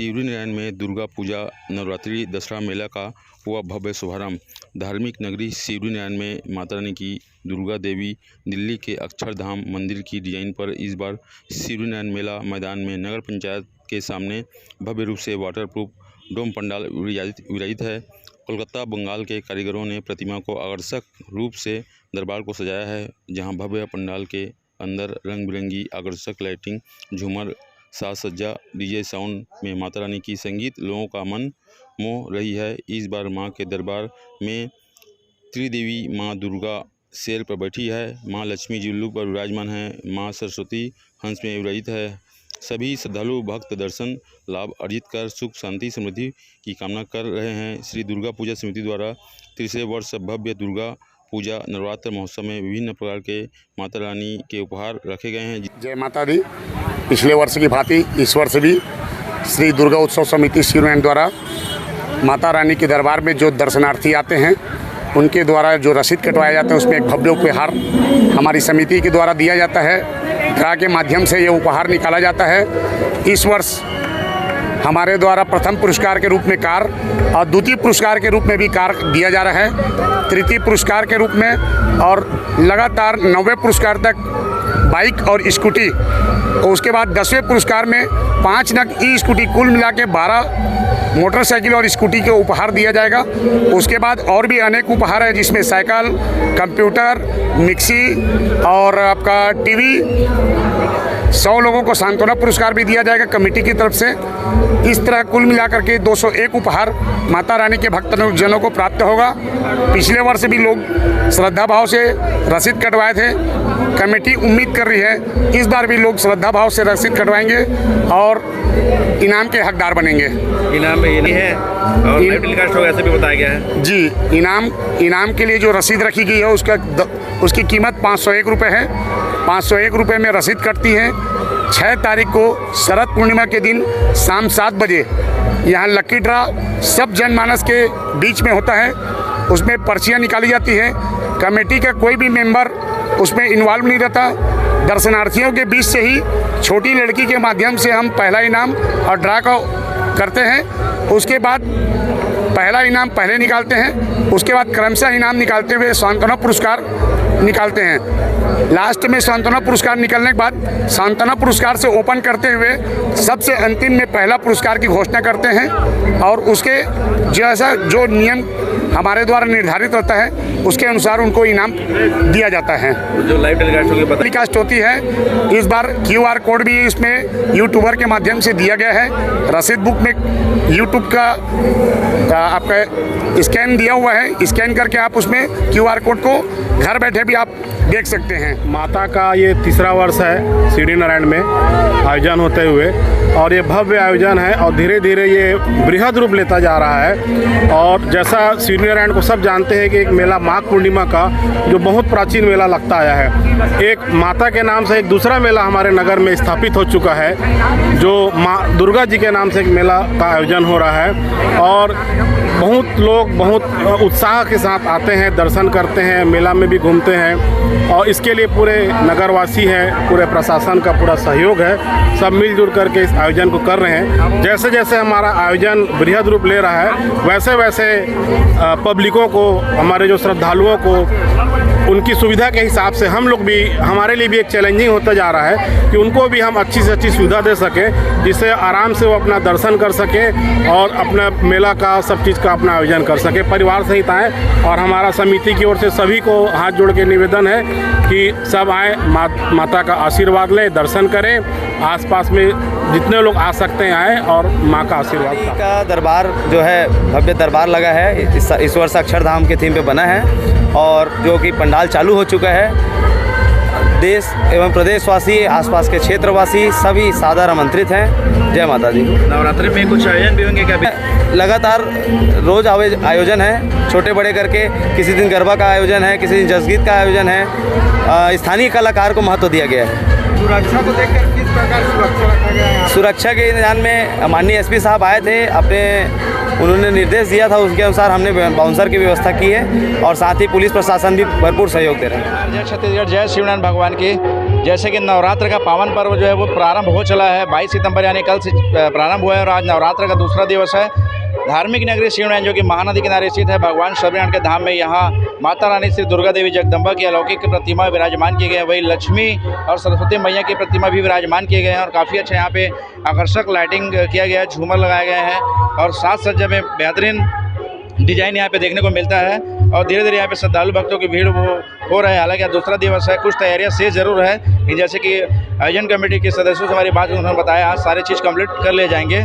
शिवरीनारायण में दुर्गा पूजा नवरात्रि दशहरा मेला का हुआ भव्य शुभारंभ। धार्मिक नगरी शिवरीनारायण में माता रानी की दुर्गा देवी दिल्ली के अक्षरधाम मंदिर की डिजाइन पर इस बार शिवरीनारायण मेला मैदान में नगर पंचायत के सामने भव्य रूप से वाटरप्रूफ डोम पंडाल विराजित है। कोलकाता बंगाल के कारीगरों ने प्रतिमा को आकर्षक रूप से दरबार को सजाया है, जहां भव्य पंडाल के अंदर रंग बिरंगी आकर्षक लाइटिंग, झूमर, साज सज्जा, डीजे साउंड में माता रानी की संगीत लोगों का मन मोह रही है। इस बार मां के दरबार में त्रिदेवी मां दुर्गा शेर पर बैठी है, मां लक्ष्मी जुल्लू पर विराजमान है, मां सरस्वती हंस में विराजित है। सभी श्रद्धालु भक्त दर्शन लाभ अर्जित कर सुख शांति समृद्धि की कामना कर रहे हैं। श्री दुर्गा पूजा समिति द्वारा 30वें वर्ष भव्य दुर्गा पूजा नवरात्र महोत्सव में विभिन्न प्रकार के माता रानी के उपहार रखे गए हैं। जय माता दी। पिछले वर्ष की भांति इस वर्ष भी श्री दुर्गा उत्सव समिति शिवरीनारायण द्वारा माता रानी के दरबार में जो दर्शनार्थी आते हैं उनके द्वारा जो रसीद कटवाया जाता है उसमें एक भव्य उपहार हमारी समिति के द्वारा दिया जाता है। ड्रा के माध्यम से ये उपहार निकाला जाता है। इस वर्ष हमारे द्वारा प्रथम पुरस्कार के रूप में कार और द्वितीय पुरस्कार के रूप में भी कार दिया जा रहा है, तृतीय पुरस्कार के रूप में और लगातार 90वें पुरस्कार तक बाइक और स्कूटी, और उसके बाद 10वें पुरस्कार में 5 नग ई स्कूटी, कुल मिला के 12 मोटरसाइकिल और स्कूटी के उपहार दिया जाएगा। उसके बाद और भी अनेक उपहार है, जिसमें साइकिल, कंप्यूटर, मिक्सी और आपका टीवी। 100 लोगों को सांत्वना पुरस्कार भी दिया जाएगा कमेटी की तरफ से। इस तरह कुल मिलाकर के 201 उपहार माता रानी के भक्तजनों को प्राप्त होगा। पिछले वर्ष भी लोग श्रद्धा भाव से रसीद कटवाए थे। कमेटी उम्मीद कर रही है इस बार भी लोग श्रद्धा भाव से रसीद कटवाएंगे और इनाम के हकदार बनेंगे। इनाम में ये नहीं है और लाइव टेलीकास्ट होगा ऐसे भी बताया गया है जी। इनाम के लिए जो रसीद रखी गई है उसकी कीमत 501 रुपये है। 501 रुपये में रसीद कटती है। 6 तारीख को शरद पूर्णिमा के दिन शाम 7 बजे यहाँ लक्की ड्रा सब जनमानस के बीच में होता है। उसमें पर्चियाँ निकाली जाती है। कमेटी का कोई भी मेंबर उसमें इन्वॉल्व नहीं रहता। दर्शनार्थियों के बीच से ही छोटी लड़की के माध्यम से हम पहला इनाम और ड्रा को करते हैं। उसके बाद पहला इनाम पहले निकालते हैं, उसके बाद क्रमशः इनाम निकालते हुए सांत्वना पुरस्कार निकालते हैं। लास्ट में सांत्वना पुरस्कार निकलने के बाद सांत्वना पुरस्कार से ओपन करते हुए सबसे अंतिम में पहला पुरस्कार की घोषणा करते हैं और उसके जैसा जो नियम हमारे द्वारा निर्धारित होता है उसके अनुसार उनको इनाम दिया जाता है। जो लाइव टेलीकास्ट होती है इस बार QR कोड भी इसमें यूट्यूबर के माध्यम से दिया गया है। रसीद बुक में यूट्यूब का आपका स्कैन दिया हुआ है। स्कैन करके आप उसमें QR कोड को घर बैठे भी आप देख सकते हैं। माता का ये 3रा वर्ष है शिवरीनारायण में आयोजन होते हुए, और ये भव्य आयोजन है और धीरे धीरे ये बृहद रूप लेता जा रहा है। और जैसा शिवरीनारायण को सब जानते हैं कि एक मेला माघ पूर्णिमा का जो बहुत प्राचीन मेला लगता आया है, एक माता के नाम से एक दूसरा मेला हमारे नगर में स्थापित हो चुका है जो माँ दुर्गा जी के नाम से एक मेला का आयोजन हो रहा है। और बहुत लोग बहुत उत्साह के साथ आते हैं, दर्शन करते हैं, मेला में भी घूमते हैं और इसके लिए पूरे नगरवासी हैं, पूरे प्रशासन का पूरा सहयोग है, सब मिलजुल करके इस आयोजन को कर रहे हैं। जैसे जैसे हमारा आयोजन बृहद रूप ले रहा है वैसे वैसे पब्लिकों को, हमारे जो श्रद्धालुओं को उनकी सुविधा के हिसाब से हम लोग भी, हमारे लिए भी एक चैलेंजिंग होता जा रहा है कि उनको भी हम अच्छी से अच्छी सुविधा दे सकें जिससे आराम से वो अपना दर्शन कर सकें और अपना मेला का सब चीज़ का अपना आयोजन कर सकें परिवार सहित आएँ। और हमारा समिति की ओर से सभी को हाथ जोड़ के निवेदन है कि सब आएँ, माता का आशीर्वाद लें, दर्शन करें, आसपास में जितने लोग आ सकते हैं आएँ और माँ का आशीर्वाद का दरबार जो है भव्य दरबार लगा है। इस वर्ष अक्षरधाम के थीम पे बना है और जो कि पंडाल चालू हो चुका है। देश एवं प्रदेशवासी, आसपास के क्षेत्रवासी सभी सादर आमंत्रित हैं। जय माता दी। नवरात्रि में कुछ आयोजन भी होंगे क्या? लगातार रोज आयोजन है, छोटे बड़े करके। किसी दिन गरबा का आयोजन है, किसी दिन जसगीत का आयोजन है। स्थानीय कलाकार को महत्व दिया गया है। सुरक्षा को देखकर किस प्रकार सुरक्षा रखा गया है? सुरक्षा के इंतजाम में माननीय SP साहब आए थे, अपने उन्होंने निर्देश दिया था, उसके अनुसार हमने बाउंसर की व्यवस्था की है और साथ ही पुलिस प्रशासन भी भरपूर सहयोग दे रहा है। जय छत्तीसगढ़, जय शिवनारायण भगवान की। जैसे कि नवरात्र का पावन पर्व जो है वो प्रारंभ हो चला है। 22 सितंबर यानी कल से प्रारंभ हुआ है और आज नवरात्र का दूसरा दिवस है। धार्मिक नगरी शिवनारायण जो कि महानदी किनारे स्थित है, भगवान स्वामिनारायण के धाम में यहाँ माता रानी श्री दुर्गा देवी जगदम्बा की अलौकिक प्रतिमा विराजमान किए गए हैं। वही लक्ष्मी और सरस्वती मैया की प्रतिमा भी विराजमान किए गए हैं और काफ़ी अच्छा यहाँ पे आकर्षक लाइटिंग किया गया है, झूमर लगाए गए हैं और साज सज्जा में बेहतरीन डिजाइन यहाँ पे देखने को मिलता है। और धीरे धीरे यहाँ पे श्रद्धालु भक्तों की भीड़ वो हो रहा है। हालांकि आज दूसरा दिवस है, कुछ तैयारियाँ शेष जरूर है कि जैसे कि आयोजन कमेटी के सदस्यों से हमारी बात उन्होंने बताया आज सारी चीज़ कंप्लीट कर ले जाएंगे।